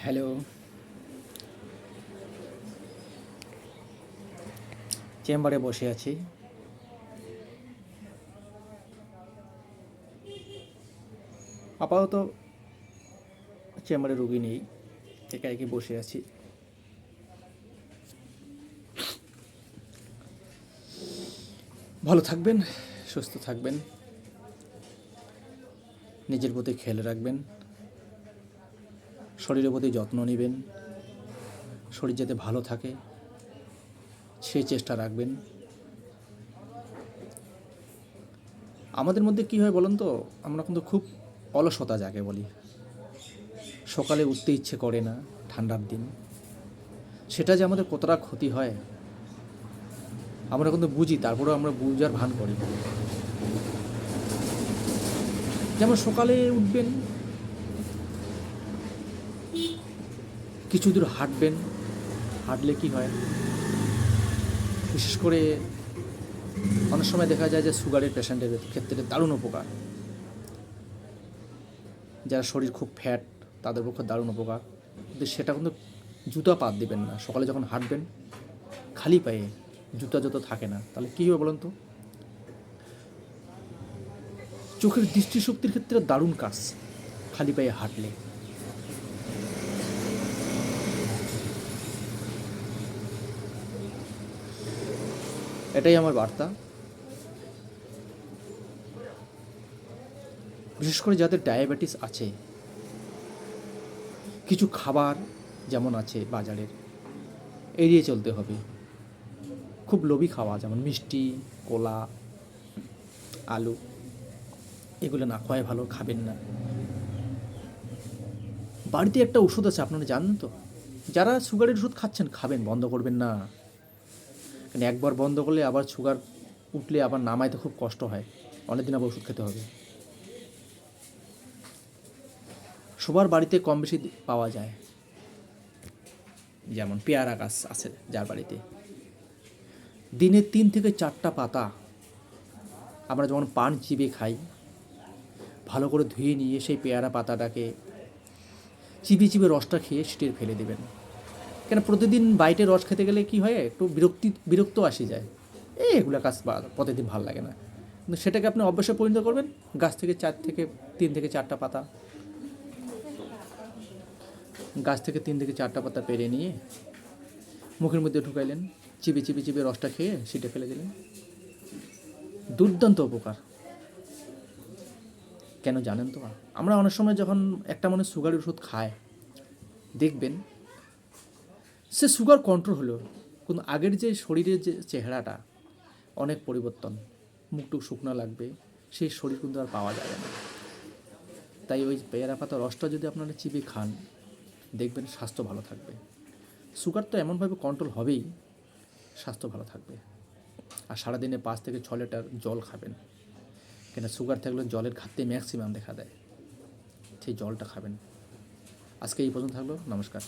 Hello, চেম্বারে বসে আছি। আপাতত চেম্বারে রুগী নেই, একা একা বসে আছি। ভালো থাকবেন, সুস্থ থাকবেন, নিজের প্রতি খেয়াল রাখবেন, শরীরের প্রতি যত্ন নেবেন, শরীর যাতে ভালো থাকে সেই চেষ্টা রাখবেন। আমাদের মধ্যে কী হয় বলুন তো, আমরা কিন্তু খুব অলসতা যাকে বলি, সকালে উঠতে ইচ্ছে করে না ঠান্ডার দিন, সেটা যে আমাদের কতটা ক্ষতি হয় আমরা কিন্তু বুঝি, তারপরেও আমরা বুঝার ভান করি। যেমন সকালে উঠবেন, কিছু দূর হাঁটবেন, হাঁটলে কি হয়, বিশেষ করে অনেক সময় দেখা যায় যে সুগারের পেশেন্টের ক্ষেত্রে দারুণ উপকার। যারা শরীর খুব ফ্যাট তাদের পক্ষে দারুণ উপকার। কিন্তু সেটা কিন্তু জুতা পাত দিবেন না। সকালে যখন হাঁটবেন খালি পায়ে, জুতা যত থাকে না, তাহলে কী হবে বলুন তো, চোখের দৃষ্টিশক্তির ক্ষেত্রে দারুণ কাজ খালি পায়ে হাঁটলে। এটাই আমার বার্তা। বিশেষ করে যাদের ডায়াবেটিস আছে, কিছু খাবার যেমন আছে বাজারের এড়িয়ে চলতে হবে। খুব লোভী খাওয়া, যেমন মিষ্টি, কলা, আলু, এগুলো না খাওয়াই ভালো, খাবেন না। বাড়িতে একটা ওষুধ আছে, আপনারা জানেন তো? যারা সুগারের ওষুধ খাচ্ছেন খাবেন, বন্ধ করবেন না। কারণ একবার বন্ধ করলে আবার সুগার উঠলে আবার নামাইতে খুব কষ্ট হয়, অনেকদিন আবার ওষুধ খেতে হবে। সবার বাড়িতে কম বেশি পাওয়া যায়, যেমন পেয়ারা গাছ আছে যার বাড়িতে, দিনে 3 থেকে 4টা পাতা আমরা যখন পান চিবে খাই, ভালো করে ধুয়ে নিয়ে সেই পেয়ারা পাতাটাকে চিবিয়ে চিবিয়ে রসটা খেয়ে সিটের ফেলে দেবেন। কেন প্রতিদিন বাইটে রস খেতে গেলে কি হয়, একটু বিরক্ত আসে যায়, এগুলো কাজ প্রতিদিন ভালো লাগে না। কিন্তু সেটাকে আপনি অভ্যাসে পরিণত করবেন। গাছ থেকে 3 থেকে 4টা পাতা, গাছ থেকে 3 থেকে 4টা পাতা পেরে নিয়ে মুখের মধ্যে ঢুকাইলেন, চিবিয়ে চিবিয়ে চিবিয়ে রসটা খেয়ে সিটে ফেলে দিলেন। দুর্দান্ত উপকার। কেন জানেন তো? আমরা অনেক সময় যখন একটা মানুষ সুগারের ওষুধ খায়, দেখবেন সে সুগার কন্ট্রোল হলো, কিন্তু আগের যে শরীরের যে চেহারাটা অনেক পরিবর্তন, মুখটুক শুকনো লাগবে, সেই শরীর কিন্তু আর পাওয়া যাবে না। তাই ওই পেয়ারা পাতা রসটা যদি আপনারা চিবিয়ে খান, দেখবেন স্বাস্থ্য ভালো থাকবে। সুগার তো এমনভাবে কন্ট্রোল হবেই, স্বাস্থ্য ভালো থাকবে। আর সারাদিনে 5 থেকে 6 লিটার জল খাবেন, কেন সুগার থাকলে জলের ঘাটতি ম্যাক্সিমাম দেখা দেয়, সেই জলটা খাবেন। আজকে এই পর্যন্ত থাকলো, নমস্কার।